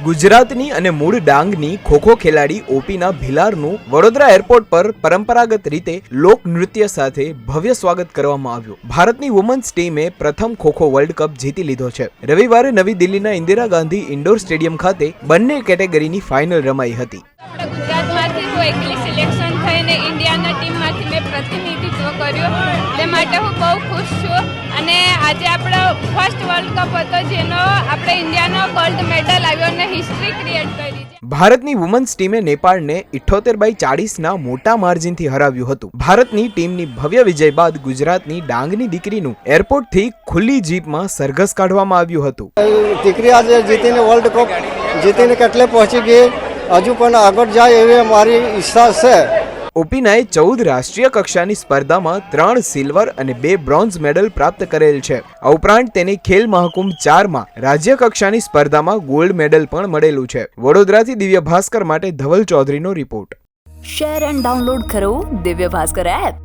ગુજરાતની અને મૂળ ડાંગની ખોખો ખેલાડી ઓપીના ભિલારનું વડોદરા એરપોર્ટ પર પરંપરાગત રીતે લોક નૃત્ય સાથે ભવ્ય સ્વાગત કરવામાં આવ્યું. ભારતની વુમન્સ ટીમે પ્રથમ ખોખો વર્લ્ડ કપ જીતી લીધો છે. રવિવારે નવી દિલ્હીના ઇન્દિરા ગાંધી ઇન્ડોર સ્ટેડિયમ ખાતે બંને કેટેગરીની ફાઇનલ રમાઈ હતી. ગુજરાતમાંથી હું એકલી સિલેક્શન થઈને ઇન્ડિયાના ટીમમાંથી મેં પ્રતિનિધિત્વ કર્યું. તે માટે હું બહુ ખુશ છું અને આજે આપણો ફર્સ્ટ વર્લ્ડ કપ હતો જેનો આપણે ઇન્ડિયાનો ગોલ્ડ મેડલ આવ્યો અને હિસ્ટ્રી ક્રિએટ કરી છે. ભારતની વુમન્સ ટીમે નેપાળને 78-40ના મોટા માર્જિનથી હરાવ્યું હતું. ભારતની ટીમની ભવ્ય વિજય બાદ ગુજરાતની ડાંગની દીકરીનું એરપોર્ટથી ખુલ્લી જીપમાં સરઘસ કાઢવામાં આવ્યું હતું. દીકરી આજે જીતીને વર્લ્ડ કપ જીતીને કેટલે પહોંચી ગઈ, હજુ પણ આગળ જાય એવી મારી ઈચ્છા છે. ઓપીનાએ 14 રાષ્ટ્રીય કક્ષાની સ્પર્ધામાં 3 સિલ્વર અને 2 બ્રોન્ઝ મેડલ પ્રાપ્ત કરેલ છે. આ ઉપરાંત તેને ખેલ મહાકુંભ 4માં રાજ્ય કક્ષાની સ્પર્ધામાં ગોલ્ડ મેડલ પણ મળેલું છે. વડોદરાથી દિવ્ય ભાસ્કર માટે ધવલ ચૌધરીનો રિપોર્ટ. શેર એન્ડ ડાઉનલોડ કરો દિવ્ય ભાસ્કર એપ.